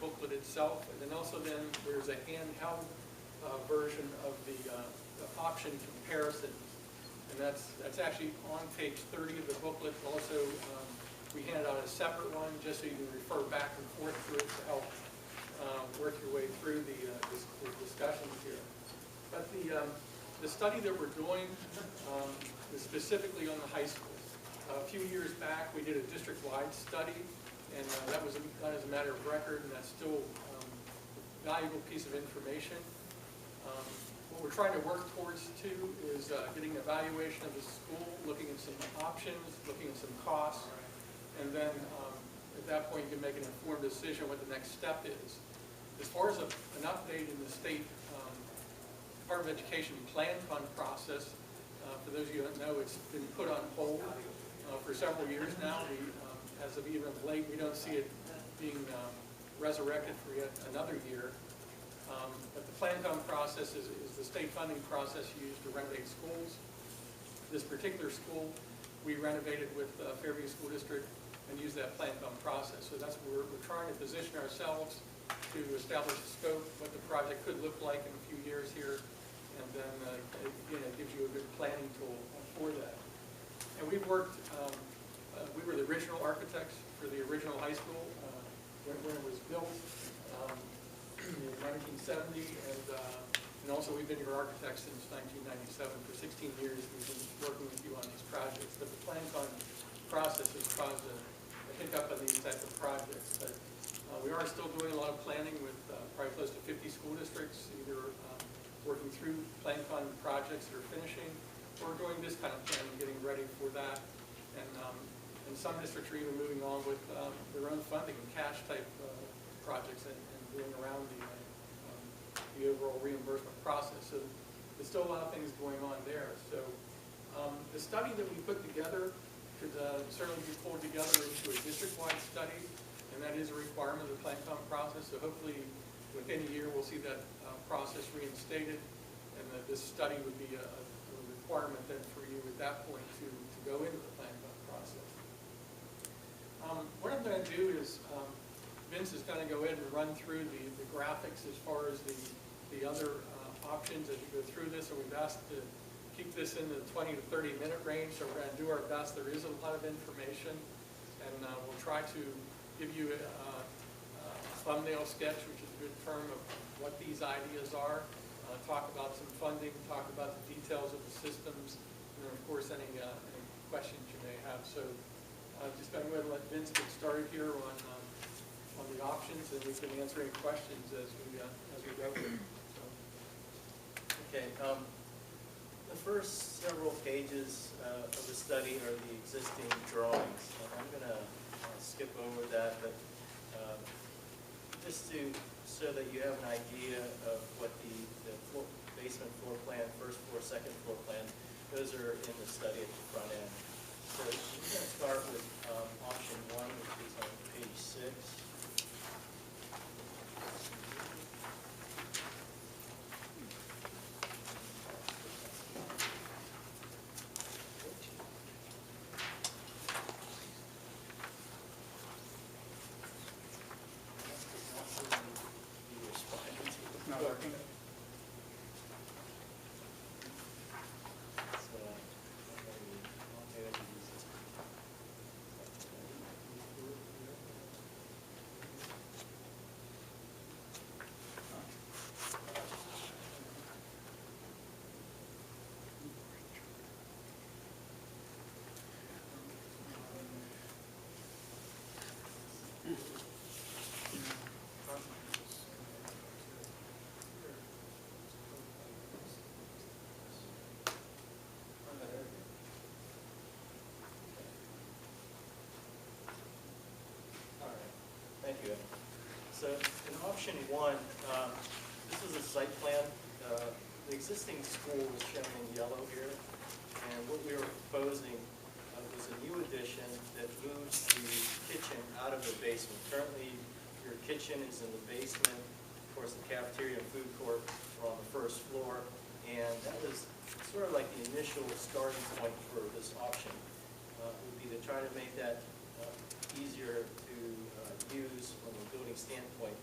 booklet itself, and then also there's a handheld version of the option comparisons, and that's actually on page 30 of the booklet. Also, we handed out a separate one just so you can refer back and forth through it to help work your way through the discussions here. But the study that we're doing is specifically on the high schools. A few years back, we did a district-wide study, and that was done as a matter of record, and that's still a valuable piece of information. What we're trying to work towards, too, is getting an evaluation of the school, looking at some options, looking at some costs, and then at that point, you can make an informed decision what the next step is. As far as an update in the state Department of Education plan fund process, for those of you who don't know, it's been put on hold for several years now. As of even late, we don't see it being resurrected for yet another year. But the plan fund process is the state funding process used to renovate schools. This particular school, we renovated with Fairview School District and used that plan fund process. So that's where we're trying to position ourselves to establish a scope, what the project could look like in a few years here, and then again, it gives you a good planning tool for that. And we've worked, we were the original architects for the original high school when it was built in 1970, and also we've been your architects since 1997. For 16 years we've been working with you on these projects, but the plan fund process has caused a hiccup on these type of projects. But we are still doing a lot of planning with probably close to 50 school districts, either working through plan fund projects that are finishing, or doing this kind of planning, getting ready for that. And some districts are even moving on with their own funding and cash type projects and doing around the overall reimbursement process. So there's still a lot of things going on there. So the study that we put together could certainly be pulled together into a district-wide study, and that is a requirement of the plan fund process. So hopefully within a year we'll see that process reinstated, and that this study would be a requirement then for you at that point to go into the plan fund process. What I'm going to do is Vince is going to go ahead and run through the graphics as far as the other options as you go through this, and we've asked to keep this in the 20 to 30 minute range, so we're going to do our best. There is a lot of information, and we'll try to give you a thumbnail sketch, which is a good term of what these ideas are, talk about some funding, talk about the details of the systems, and then of course any questions you may have. So I'm just going to go ahead and let Vince get started here on the options, and we can answer any questions as we go here. So. Okay. The first several pages of the study are the existing drawings. I'm going to skip over that, but just so that you have an idea of what the basement floor plan, first floor, second floor plan, those are in the study at the front end. So we're going to start with option 1, which is on page 6. Thank you. So in option 1, this is a site plan. The existing school is shown in yellow here, and what we were proposing was a new addition that moves the kitchen out of the basement. Currently, your kitchen is in the basement. Of course, the cafeteria and food court are on the first floor, and that was sort of like the initial starting point for this option. Would be to try to make that easier to use from a building standpoint.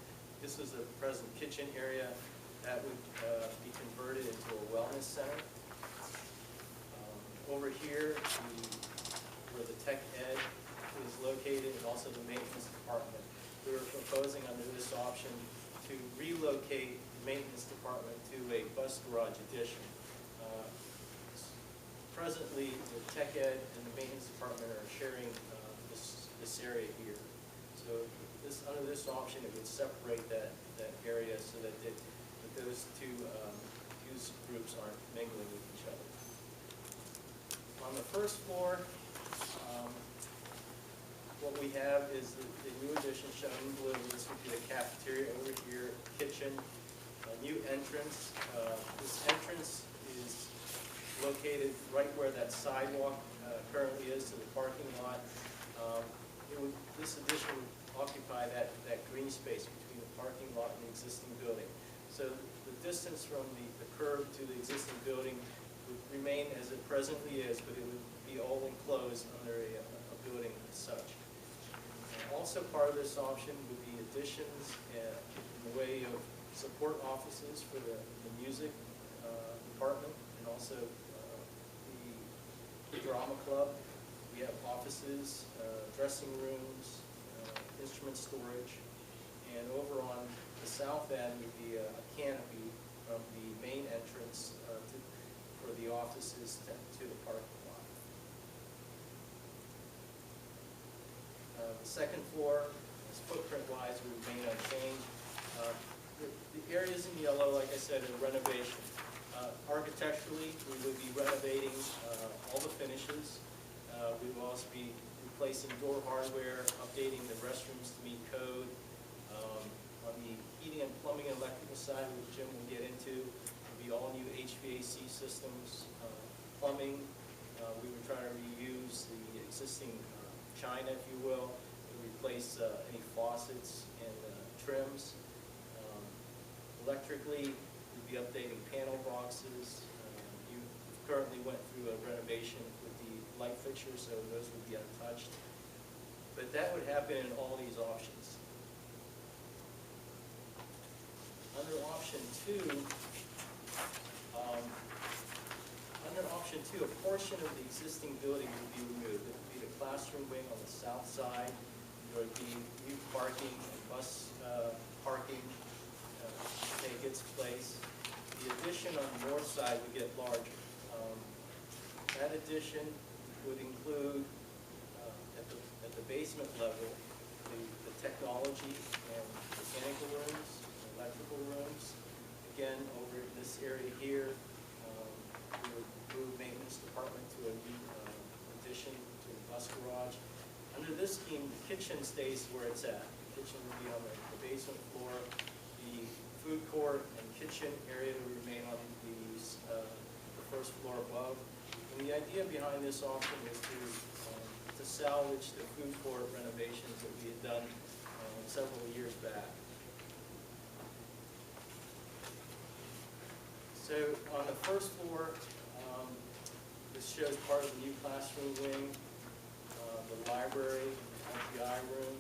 This is the present kitchen area that would be converted into a wellness center. Over here, where the tech ed is located, and also the maintenance department, we were proposing under this option to relocate the maintenance department to a bus garage addition. Presently, the tech ed and the maintenance department are sharing this area here. So under this option, it would separate that area so that those two use groups aren't mingling with each other. On the first floor, what we have is the new addition shown in blue. This would be the cafeteria over here, kitchen, a new entrance. This entrance is located right where that sidewalk currently is to the parking lot. This addition would occupy that green space between the parking lot and the existing building. So the distance from the curb to the existing building would remain as it presently is, but it would be all enclosed under a building as such. Also part of this option would be additions in the way of support offices for the music department, and also the drama club. We have offices, dressing rooms, instrument storage, and over on the south end would be a canopy from the main entrance for the offices to the parking lot. The second floor, footprint-wise, would remain unchanged. The areas in yellow, like I said, are renovation. Architecturally, we would be renovating all the finishes. We will also be replacing door hardware, updating the restrooms to meet code. On the heating and plumbing and electrical side, which Jim will get into, will be all new HVAC systems. Plumbing, we would try to reuse the existing china, if you will, to replace any faucets and trims. Electrically, we'd be updating panel boxes. You currently went through a renovation with the light fixtures, so those would be untouched. But that would happen in all these options. Under option two, a portion of the existing building would be removed. It would be the classroom wing on the south side. There would be new parking and bus parking take its place. The addition on the north side would get larger. That addition would include, at the basement level, the technology and mechanical rooms, electrical rooms. Again, over in this area here, we would move maintenance department to a new addition to the bus garage. Under this scheme, the kitchen stays where it's at. The kitchen would be on the basement floor. The food court and kitchen area would remain on the first floor above. And the idea behind this option is to salvage the food court renovations that we had done several years back. So on the first floor, this shows part of the new classroom wing, the library, IGI room,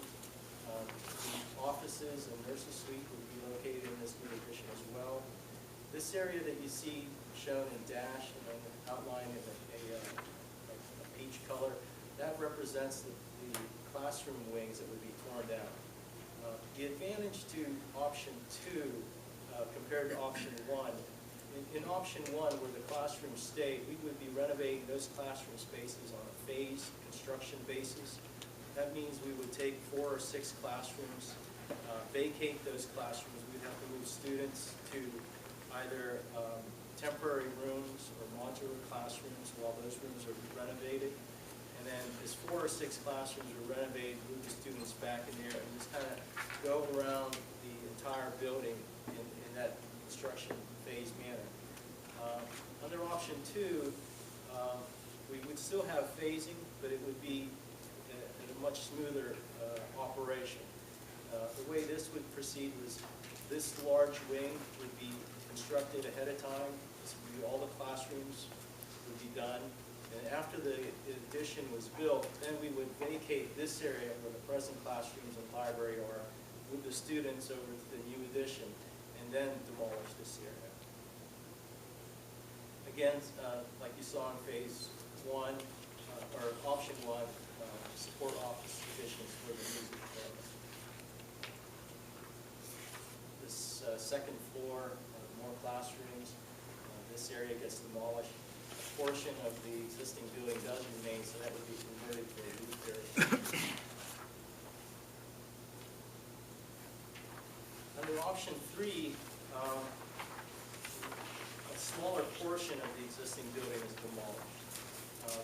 the offices and nurses suite would be located in this new addition as well. This area that you see shown in dash and then outlined in a peach color, that represents the classroom wings that would be torn down. The advantage to option two compared to option one, in option one, where the classrooms stay, we would be renovating those classroom spaces on a phased construction basis. That means we would take 4 or 6 classrooms, vacate those classrooms. We'd have to move students to either temporary rooms or modular classrooms while those rooms are renovated. And then as 4 or 6 classrooms are renovated, move the students back in there and just kind of go around the entire building in that construction phase manner. Under option two, we would still have phasing, but it would be at a much smoother operation. The way this would proceed was this large wing would be constructed ahead of time. This would be all the classrooms would be done. And after the addition was built, then we would vacate this area where the present classrooms and library are. move the students over to the new addition, and then demolish this area. Again, like you saw in phase one, or option one, support office additions for the music department. This second floor, more classrooms. This area gets demolished. A portion of the existing building does remain, so that would be converted to a roof area. Under option three, a smaller portion of the existing building is demolished.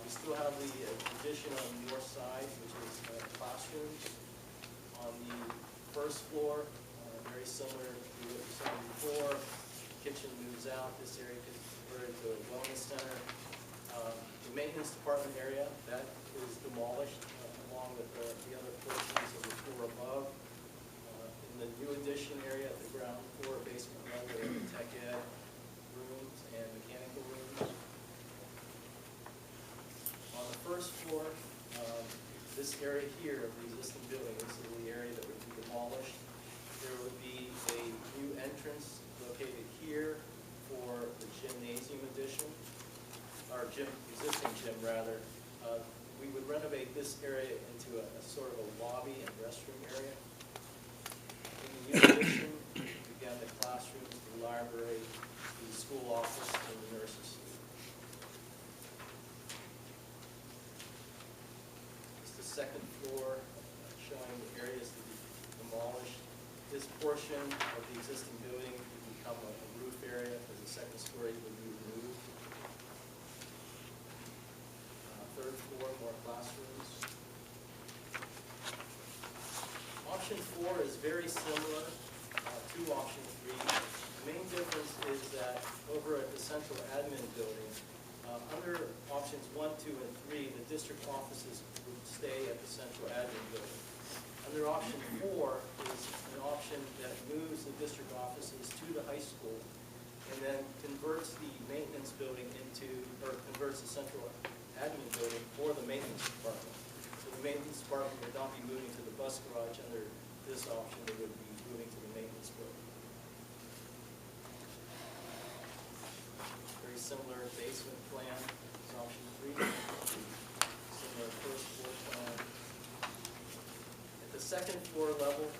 We still have the addition on the north side, which is classrooms. On the first floor, very similar to what you saw before. Kitchen moves out. This area gets converted to a wellness center. The maintenance department area, that is demolished along with the other portions of the floor above. In the new addition area at the ground floor, basement level, we have the tech ed rooms and mechanical rooms. On the first floor, this area here of the existing building, this is the area that would be demolished. There would be a new entrance located here for the gymnasium addition, or existing gym rather. We would renovate this area into a sort of a lobby and restroom area. In the new addition, again, the classrooms, the library, the school office, and the nurses' suite. It's the second floor, showing the areas to be demolished. This portion of the existing building would become a roof area, as the second story would be removed. Third floor, more classrooms. Option 4 is very similar to option 3. The main difference is that over at the central admin building, under options 1, 2, and 3, the district offices would stay at the central admin building. Under option 4 is an option that moves the district offices to the high school and then converts the maintenance building into, or converts the central admin building for the maintenance department. So the maintenance department would not be moving to the bus garage under this option, they would be moving to the maintenance building. Very similar basement plan as option 3. Similar first floor plan. At the second floor level,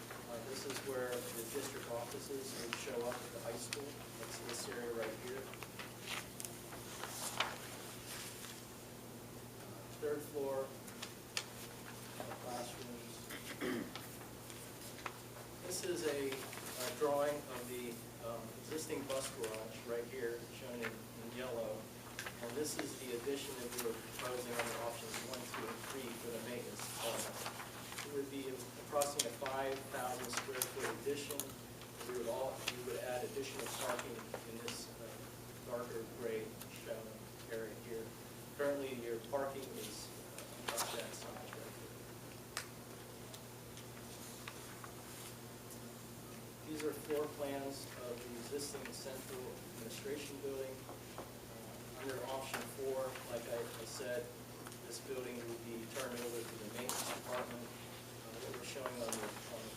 this is where the district offices would show up at the high school. That's this area right here. Third floor, classrooms. This is a drawing of the existing bus garage right here, shown in yellow. And this is the addition that we were proposing under options 1, 2, and 3 for the maintenance department. It would be approximately a 5,000 square foot addition. We would add additional parking in this darker gray shown area here. Currently, your parking is up that side right here. These are floor plans of the existing central administration building. Under option 4, like I said, this building would be turned over to the maintenance department. What we're showing on the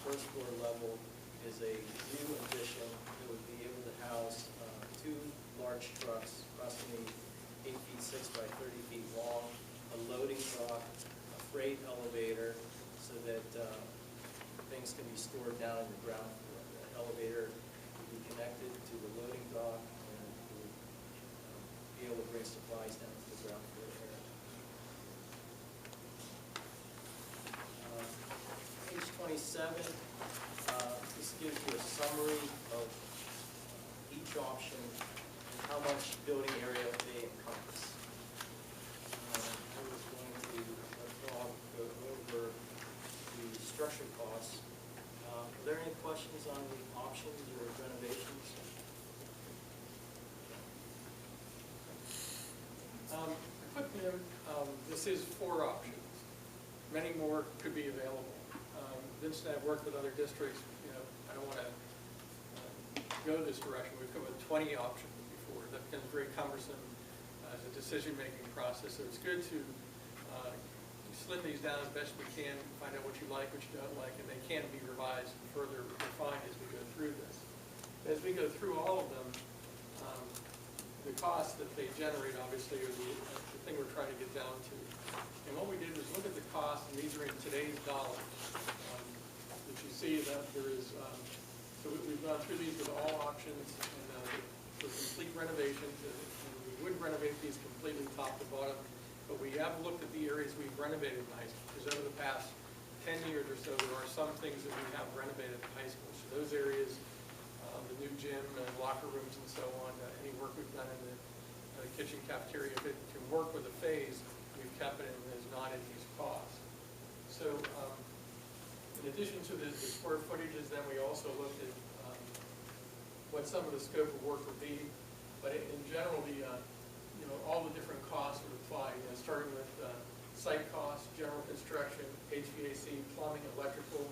first floor level is a new addition that would be able to house 2 large trucks, approximately 8 feet 6 by 30 feet long, a loading dock, a freight elevator, so that things can be stored down in the ground floor. The elevator would be connected to the loading dock and would be able to bring supplies down to the ground floor area. Page 27, this gives you a summary of each option and how much building area they encompass. I was going to go over the structure costs. Are there any questions on the options or renovations? Equipment, this is 4 options. Many more could be available. Vince and I have worked with other districts. I don't want to go this direction. We've come with 20 options before. That becomes very cumbersome as a decision-making process. So it's good to slim these down as best we can, find out what you like, what you don't like, and they can be revised and further refined as we go through this. As we go through all of them, the costs that they generate obviously are the thing we're trying to get down to. And what we did was look at the costs, and these are in today's dollars. That you see that there is, so we've gone through these with all options and for complete renovations. And we would renovate these completely top to bottom, but we have looked at the areas we've renovated in high school. Because over the past 10 years or so, there are some things that we have renovated in high school. So those areas, the new gym and locker rooms and so on, any work we've done in the kitchen cafeteria, if it can work with a phase, we've kept it and is not in these costs. So in addition to the square footages, then we also looked at what some of the scope of work would be. But in general, all the different costs would apply, starting with site costs, general construction, HVAC, plumbing, electrical,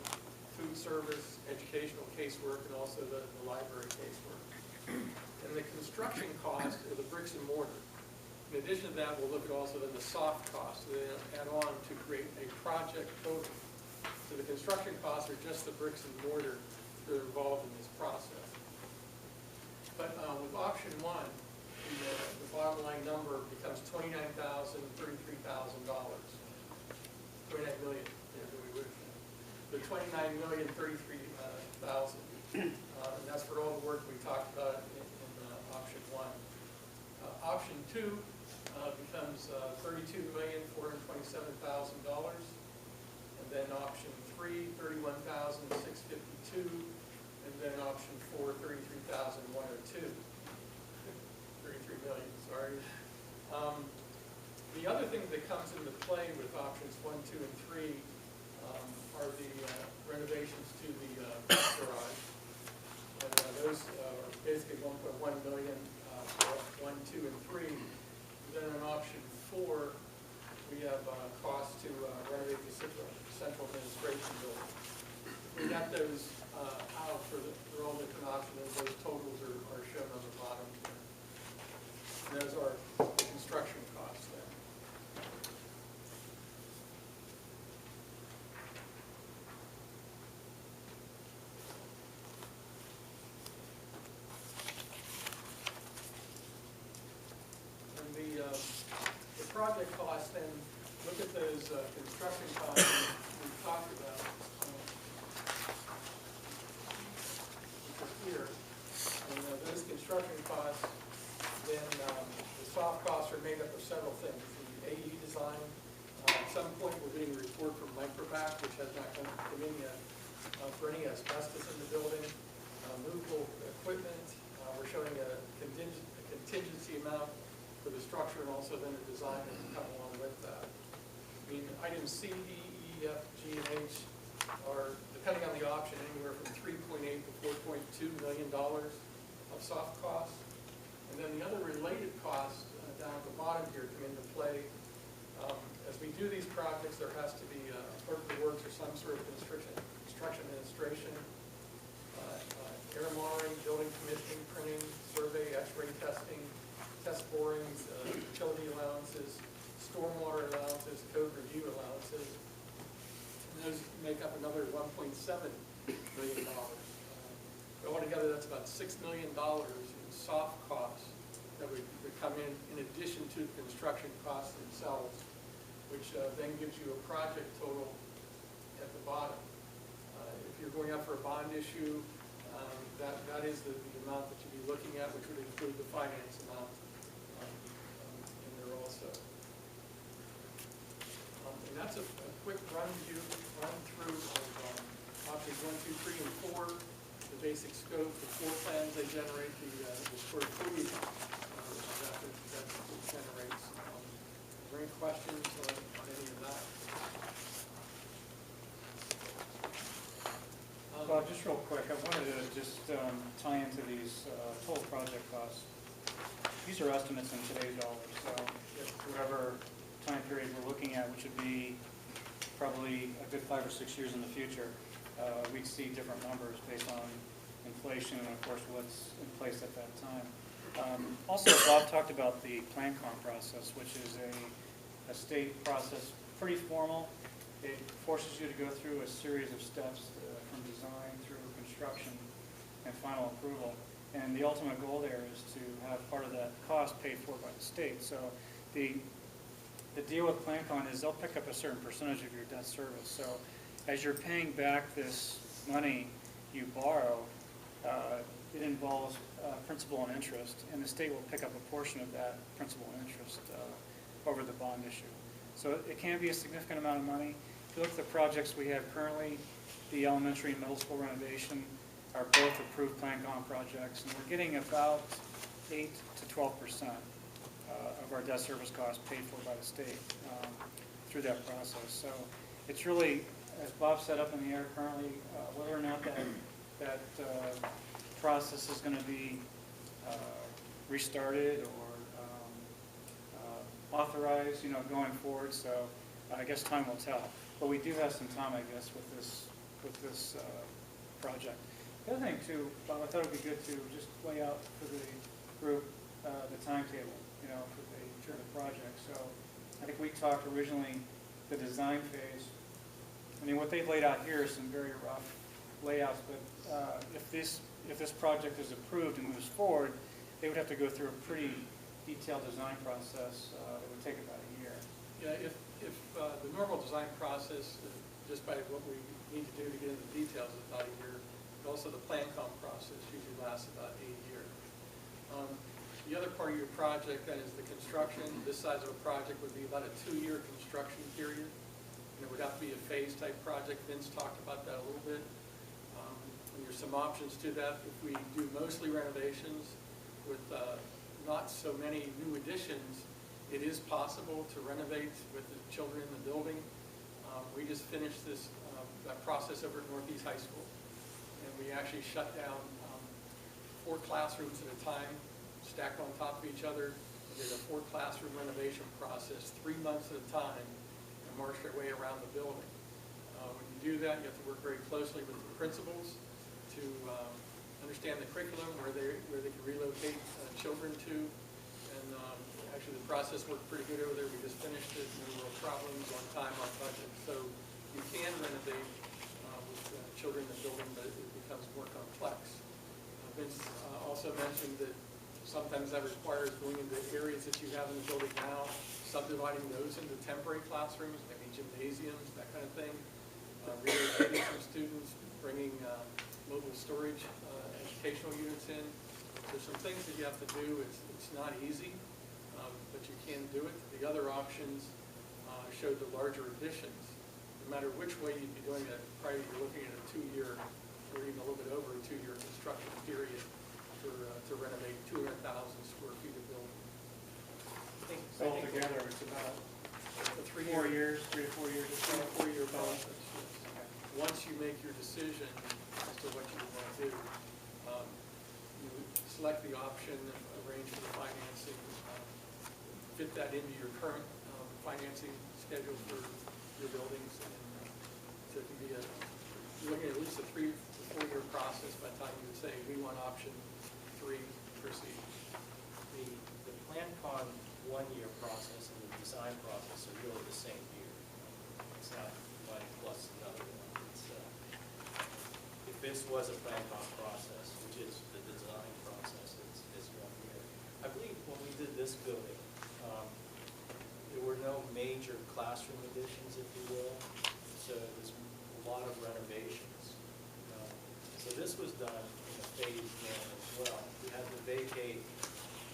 food service, educational casework, and also the library casework. And the construction cost are the bricks and mortar. In addition to that, we'll look at also then the soft costs that add on to create a project total. So the construction costs are just the bricks and mortar that are involved in this process. But with option one, the bottom line number becomes $29,000, $33,000. $29 million, the $29,033,000, and that's for all the work we talked about in option one. Option two becomes $32,427,000, and then option three, $31,652, and then option four, $33,102. 33 million, sorry. The other thing that comes into play with options 1, 2, and 3 are the renovations to the garage. And those are basically 1.1 million for 1, 2, and 3. Then in option 4, we have costs to renovate the central administration building. We got those out for all different options. Those totals are shown on the bottom here. And those are the construction costs there. And the project costs, then look at those construction costs we've talked about. Which are here. And those construction costs, then the soft costs are made up of several things. The AE design, at some point we're getting a report from Microbac, which has not come in yet, for any asbestos in the building, movable equipment. We're showing a contingency amount for the structure and also then the design that can come along with that. I mean, items C, D, E, F, G, and H are, depending on the option, anywhere from $3.8 to $4.2 million of soft costs. And then the other related costs down at the bottom here come into play. As we do these projects, there has to be a clerk of works or some sort of construction administration, air monitoring, building commissioning, printing, survey, x-ray testing, test borings, utility allowances, stormwater allowances, code review allowances. And those make up another $1.7 million. Altogether, that's about $6 million in soft costs that would come in addition to the construction costs themselves, which then gives you a project total at the bottom. If you're going out for a bond issue, that is the amount that you'd be looking at, which would include the finance amount in there also. And that's a quick run through of options 1, 2, 3, and 4. The basic scope, the floor plans they generate, the square footage that generates. Are there any questions on any of that? Just real quick, I wanted to just tie into these total project costs. These are estimates in today's dollars, so whatever time period we're looking at, which would be probably a good 5 or 6 years in the future, we'd see different numbers based on inflation and, of course, what's in place at that time. Also, Bob talked about the plan comp process, which is a state process pretty formal. It forces you to go through a series of steps from design through construction and final approval. And the ultimate goal there is to have part of that cost paid for by the state. So the deal with PlanCon is they'll pick up a certain percentage of your debt service. So as you're paying back this money you borrow, it involves principal and interest, and the state will pick up a portion of that principal and interest over the bond issue. So it can be a significant amount of money. If you look at the projects we have currently, the elementary and middle school renovation are both approved PlanCon projects, and we're getting about 8 to 12% of our debt service costs paid for by the state through that process. So it's really, as Bob said, up in the air currently, whether or not that process is going to be restarted or authorized, going forward. So I guess time will tell. But we do have some time, I guess, with this project. The other thing too, Bob, I thought it would be good to just lay out for the group the timetable, for the project. So I think we talked originally the design phase. I mean, what they've laid out here is some very rough layouts, but if this project is approved and moves forward, they would have to go through a pretty detailed design process that would take about a year. Yeah, if the normal design process, just by what we need to do to get into the details, is about a year, but also the PlanCom process usually lasts about a year. The other part of your project then is the construction. This size of a project would be about a 2-year construction period. And it would have to be a phase type project. Vince talked about that a little bit. And there's some options to that. If we do mostly renovations with not so many new additions, it is possible to renovate with the children in the building. We just finished that process over at Northeast High School. And we actually shut down 4 classrooms at a time, stacked on top of each other, and did a 4 classroom renovation process 3 months at a time and marched our way around the building. When you do that, you have to work very closely with the principals to understand the curriculum, where they can relocate children to. And actually the process worked pretty good over there. We just finished it, no real problems, on time, on budget. So you can renovate with children in the building, but it becomes more complex. Vince also mentioned that sometimes that requires going into areas that you have in the building now, subdividing those into temporary classrooms, maybe gymnasiums, that kind of thing. Relocating some students, bringing mobile storage educational units in. There's some things that you have to do. It's not easy, but you can do it. The other options showed the larger additions. No matter which way you'd be doing it, probably you're looking at a 2-year or even a little bit over a 2-year construction period to renovate 200,000 square feet of building. So altogether, it's about 3 4 years, 3 to 4 years. 3 to 4 year process, yes. Okay. Once you make your decision as to what you want to do, you select the option, arrange for the financing, fit that into your current financing schedule for your buildings, and so it can be you're looking at least a 3 to 4 year process by the time you would say, we want option 3, proceed. The PlanCon 1-year process and the design process are really the same year. It's not one plus another one. If this was a PlanCon process, which is the design process, it's 1 year. I believe when we did this building, there were no major classroom additions, if you will. So there's a lot of renovations. So this was done in a phased manner as well. We had to vacate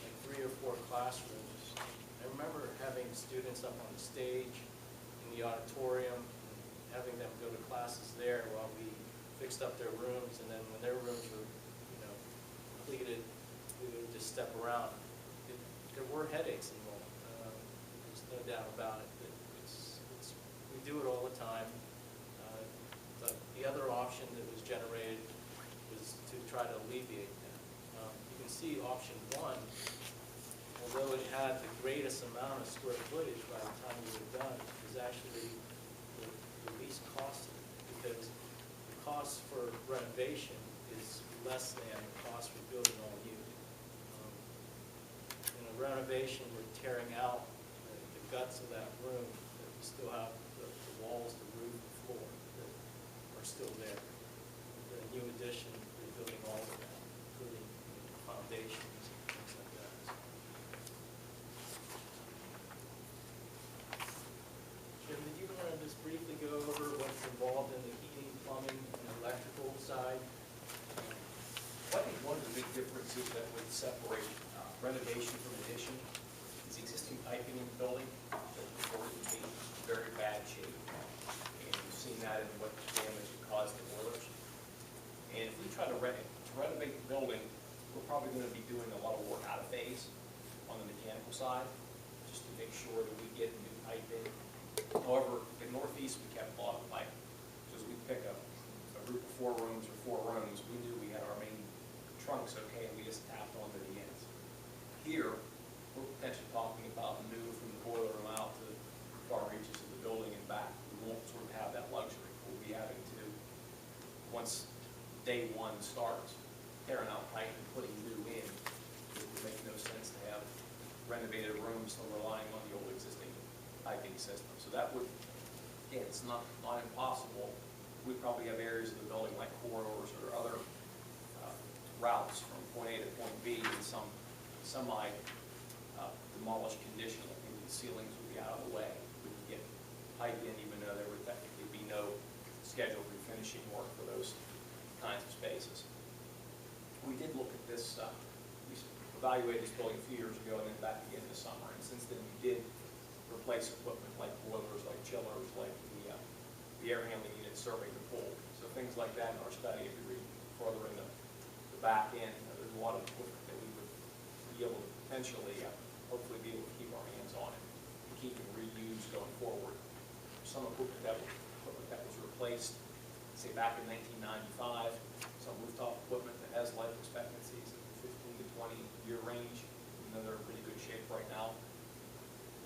like 3 or 4 classrooms. I remember having students up on the stage in the auditorium, having them go to classes there while we fixed up their rooms, and then when their rooms were, completed, we would just step around. There were headaches involved. There's no doubt about it. We do it all the time. But the other option that was generated was to try to alleviate that. You can see option 1, although it had the greatest amount of square footage by the time we were done, was actually the least costly, because the cost for renovation is less than the cost for building all new. In a renovation, we're tearing out the guts of that room that we still have the walls, the roof, the floor that are still there. The new addition, rebuilding all of that, including foundations and things like that. Jim, did you want to just briefly go over what's involved in the heating, plumbing, and electrical side? I think one of the big differences that would separate renovation from addition is the existing piping in the building that reported to be in very bad shape. And you've seen that in what damage it caused the boilers. And if we try to renovate the building, we're probably going to be doing a lot of work out of phase on the mechanical side, just to make sure that we get new pipe in. However, in Northeast, we kept a lot of pipe. So as we pick up a group of 4 rooms or 4 rooms, we knew we had our main trunks okay, and we just tapped onto the ends. Here, we're potentially talking about new from the boiler room out to far reaches of the building and back. We won't sort of have that luxury. We'll be having to, once day one starts, tearing out pipe and putting new in. It would make no sense to have renovated rooms and relying on the old existing piping system. So that would, again, it's not impossible. We probably have areas of the building like corridors or other routes from point A to point B in some semi-demolished condition. I think the ceilings would be out of the way. We could get pipe in even though there would technically be no scheduled refinishing work for those kinds of spaces. We did look at this, we evaluated this building a few years ago and then back again this summer. And since then we did replace equipment like boilers, like chillers, like the air handling unit serving the pool. So things like that in our study, if you read further in the back end, there's a lot of equipment that we would be able to potentially, hopefully be able to keep our hands on and keep and reuse going forward. Some equipment that was replaced, say back in 1995, some rooftop equipment that has life expectancies in the 15 to 20 year range, even though they're in pretty good shape right now.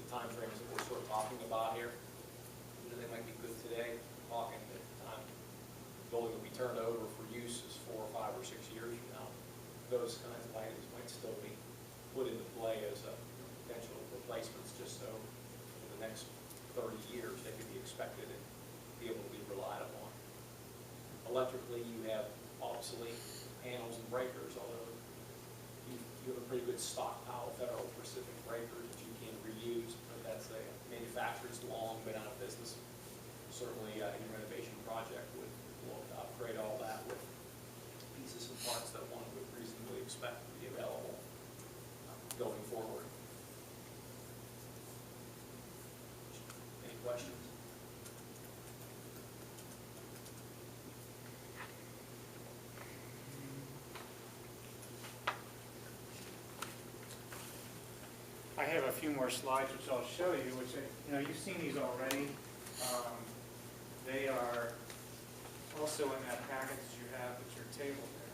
The time frames that we're sort of talking about here, you know, they might be good today. We're talking at the time the building will be turned over for use is 4 or 5 or 6 years from now. Those kinds of items might still be put into play as potential replacements, just so in the next 30 years they could be expected and be able to be relied upon. Electrically, you have obsolete panels and breakers, although you have a pretty good stockpile of Federal Pacific breakers that you can reuse, but that's a manufacturer's long been out of business. Certainly, any renovation project would look to upgrade all that with pieces and parts that one would reasonably expect to be available going forward. Any questions? I have a few more slides which I'll show you, which, you've seen these already. They are also in that package you have at your table there.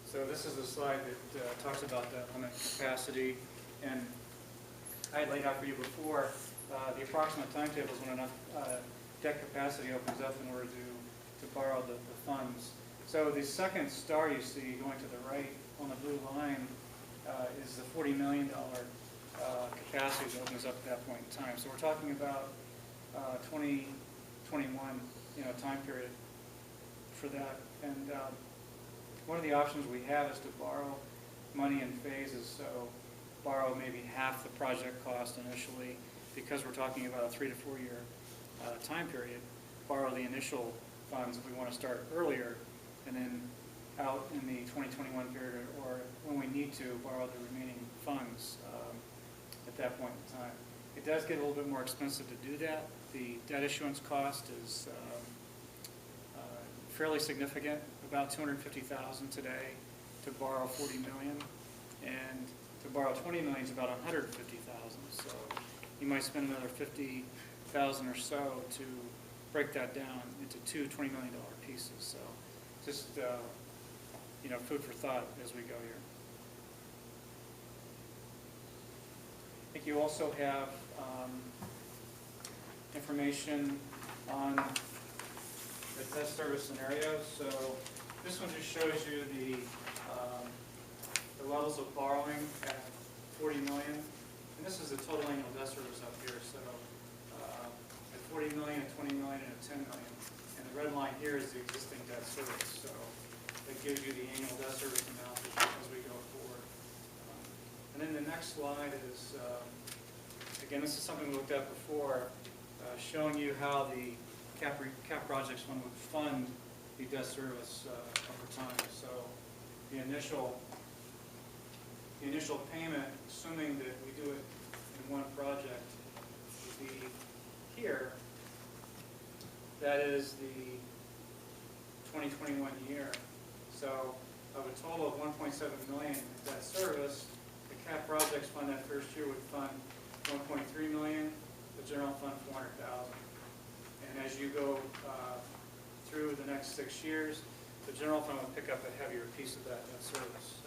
So this is a slide that talks about the limit capacity, and I had laid out for you before the approximate timetables when enough debt capacity opens up in order to borrow the funds. So the second star you see going to the right on the blue line is the $40 million capacity that opens up at that point in time. So we're talking about 2021 time period for that. And one of the options we have is to borrow money in phases. So borrow maybe half the project cost initially, because we're talking about a 3 to 4 year time period. Borrow the initial funds if we want to start earlier, and then out in the 2021 period, or when we need to, borrow the remaining funds at that point in time. It does get a little bit more expensive to do that. The debt issuance cost is fairly significant, about $250,000 today to borrow $40 million, and to borrow $20 million is about $150,000. So you might spend another $50,000 or so to break that down into 2 $20 million pieces. So just food for thought as we go here. I think you also have information on the debt service scenarios. So This one just shows you the levels of borrowing at 40 million. And this is the total annual debt service up here. So at 40 million, at 20 million, and at 10 million. And the red line here is the existing debt service. So it gives you the annual debt service amount as we go forward. And then the next slide is, again, this is something we looked at before, showing you how the cap projects fund would fund the debt service over time. So the initial payment, assuming that we do it in one project, would be here. That is the 2021 year. So of a total of 1.7 million in debt service, the cap projects fund that first year would fund 1.3 million, the general fund 400,000. And as you go through the next 6 years, the general fund will pick up a heavier piece of that debt service.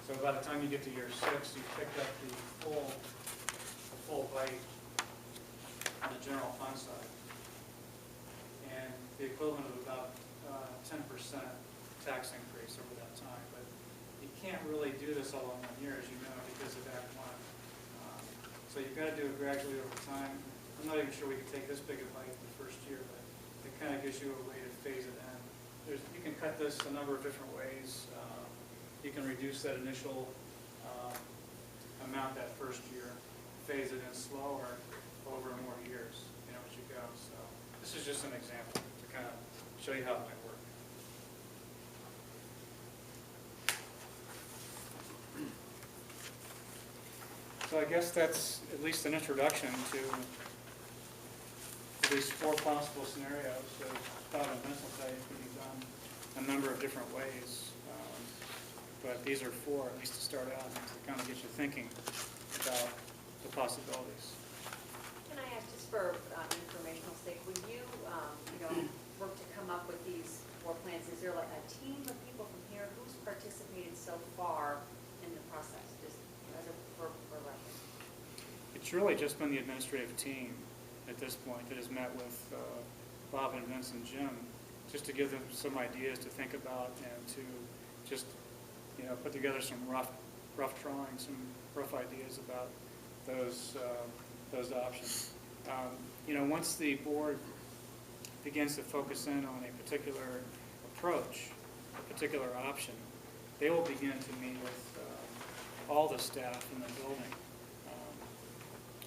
So by the time you get to year 6, you've picked up the full bite on the general fund side. And the equivalent of about 10% tax increase over that time. But you can't really do this all in 1 year, as you know, because of Act 1. So you've got to do it gradually over time. I'm not even sure we can take this big a bite in the first year, but it kind of gives you a way to phase it in. You can cut this a number of different ways. You can reduce that initial amount that first year, phase it in slower over more years, as you go. So this is just an example to kind of show you how it might work. So I guess that's at least an introduction to these 4 possible scenarios. So Bob and Vince will tell you it can be done a number of different ways. But these are 4, at least to start out, and to kind of get you thinking about the possibilities. Can I ask, just for informational sake, when you, work to come up with these 4 plans, is there like a team of people from here who's participated so far in the process, just as a for reference? It's really just been the administrative team at this point that has met with Bob and Vince and Jim, just to give them some ideas to think about and to just put together some rough drawings, some rough ideas about those options. Once the board begins to focus in on a particular approach, a particular option, they will begin to meet with all the staff in the building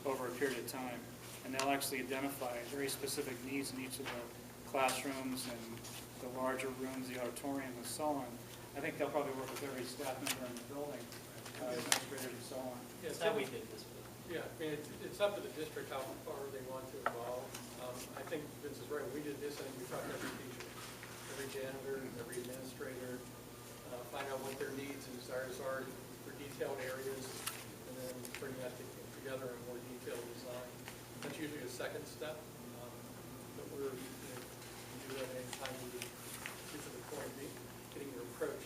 over a period of time, and they'll actually identify very specific needs in each of the classrooms and the larger rooms, the auditorium, and so on. I think they'll probably work with every staff member in the building, administrators and so on. That's how we did this. Yeah, I mean, it's up to the district how far they want to involve. I think Vince is right. We did this, and we talked to every teacher, every janitor, every administrator, find out what their needs and desires are for detailed areas, and then bring that together in more detailed design. That's usually a second step, but we do that anytime we get to the point of getting your approach.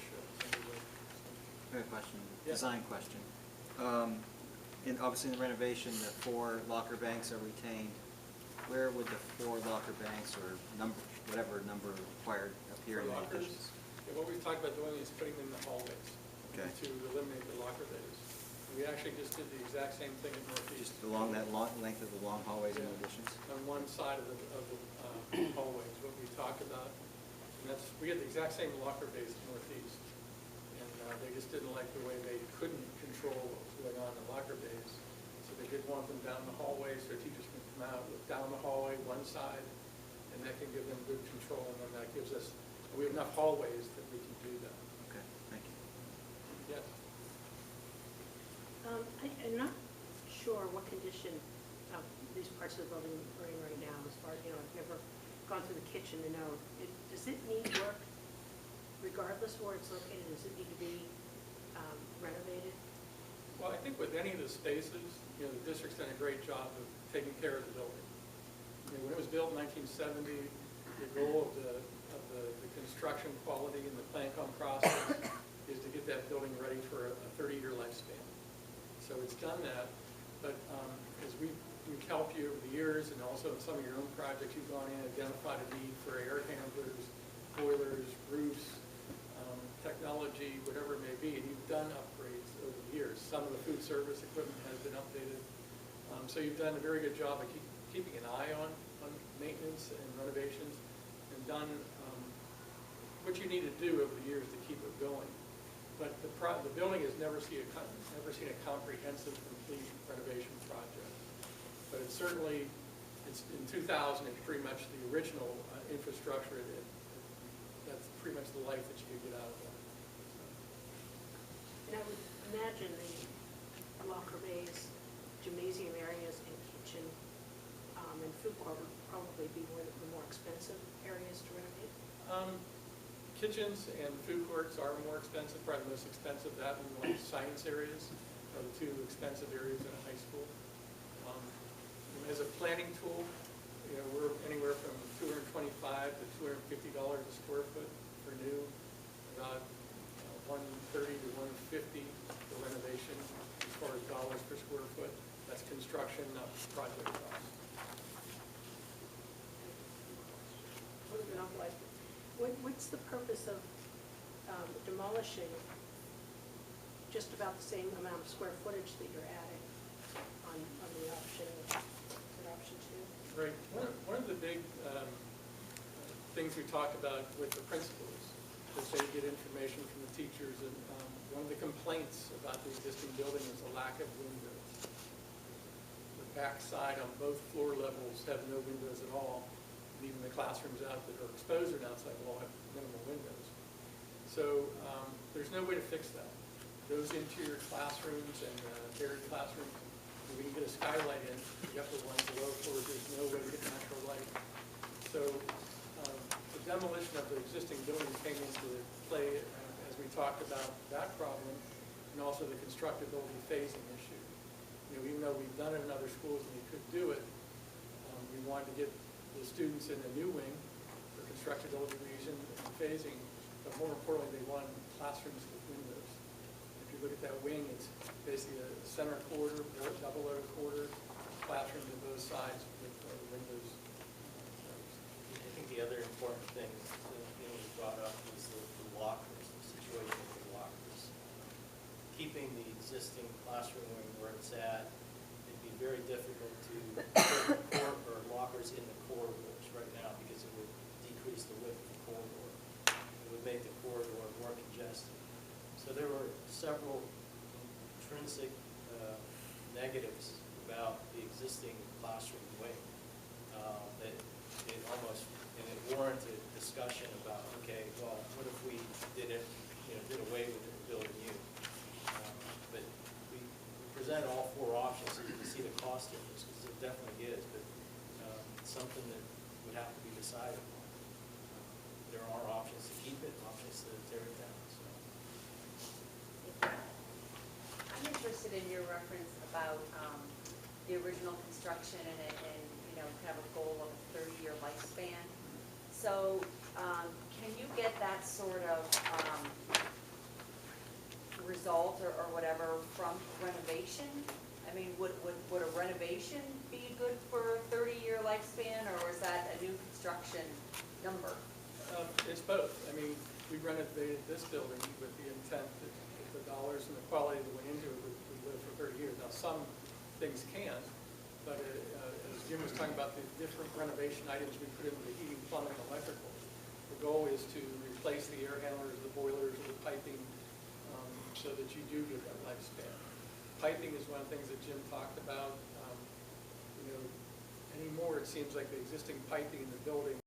I have a question, Yeah. design question. Obviously in the renovation, the 4 locker banks are retained. Where would the 4 locker banks or whatever number required appear in the lockers, additions? what we've talked about doing is putting them in the hallways to eliminate the locker bays. We actually just did the exact same thing at Northeast. Just along that length of the long hallways and additions? On one side of the hallways, what we talked about. And we had the exact same locker bays at Northeast. And they just didn't like the way they couldn't control what was going on in the locker bays. So they did want them down the hallway, so teachers can come out, look down the hallway, one side, and that can give them good control. And then that gives us, we have enough hallways that we can do that. Okay, thank you. Yes. I'm not sure what condition these parts of the building are in right now, as far as, I've never gone through the kitchen to know. Does it need work regardless of where it's located? Does it need to be renovated? Well, I think with any of the spaces, the district's done a great job of taking care of the building. When it was built in 1970, the goal of the construction quality and the plan-com process is to get that building ready for a 30-year lifespan. So it's done that, but as we've helped you over the years, and also in some of your own projects, you've gone in and identified a need for air handlers, boilers, roofs, technology, whatever it may be, and you've done upgrades over the years. Some of the food service equipment has been updated. So you've done a very good job of keeping an eye on maintenance and renovations, and done what you need to do over the years to keep it going. But the building has never seen a comprehensive, complete renovation project. But it's certainly, it's in 2000, it's pretty much the original infrastructure. That's pretty much the life that you could get out of that. And I would imagine the locker bays, gymnasium areas, and kitchen and food court would probably be one of the more expensive areas to renovate. Kitchens and food courts are more expensive, probably the most expensive. That and like science areas are the two expensive areas in a high school. As a planning tool, we're anywhere from $225 to $250 a square foot for new, about $130 to $150 for renovation as far as dollars per square foot. That's construction, not project cost. What's the purpose of demolishing just about the same amount of square footage that you're adding on the option, option 2? Right. One of the big things we talked about with the principals is they get information from the teachers, and one of the complaints about the existing building is the lack of windows. The back side on both floor levels have no windows at all. And even the classrooms out that are exposed to an outside wall have minimal windows. So there's no way to fix that. Those interior classrooms and buried classrooms, we can get a skylight in. The upper ones, the lower floors, there's no way to get natural light. So the demolition of the existing buildings came into play as we talked about that problem, and also the constructability phasing issue. Even though we've done it in other schools and we could do it, we wanted to get the students in a new wing for constructability reason and phasing, but more importantly, they wanted classrooms with windows. If you look at that wing, it's basically a center corridor, double load corridor, classrooms on both sides with windows. I think the other important thing that you brought up was the lockers, the situation with the lockers. Keeping the existing classroom wing where it's at, it'd be very difficult to put lockers in the corridors right now because it would decrease the width of the corridor. It would make the corridor more congested. So there were several intrinsic negatives about the existing classroom wing that it almost, and it warranted discussion about, okay, well, what if we did it, did away with it and build new? But we presented all 4 options so you can see the cost difference, because it definitely is, but it's something that would have to be decided on. There are options to keep it, options to tear it down. So. I'm interested in your reference about the original construction and kind of a goal of a 30-year lifespan. So can you get that sort of result or whatever from renovation? I mean, would a renovation be good for a 30-year lifespan, or is that a new construction number? It's both. I mean, we renovated this building with the intent that the dollars and the quality that went into it would live for 30 years. Now, some things can, but as Jim was talking about the different renovation items we put into the heating, plumbing, and electrical, the goal is to replace the air handlers, the boilers, the piping, so that you do get that lifespan. Piping is one of the things that Jim talked about. Anymore, it seems like the existing piping in the building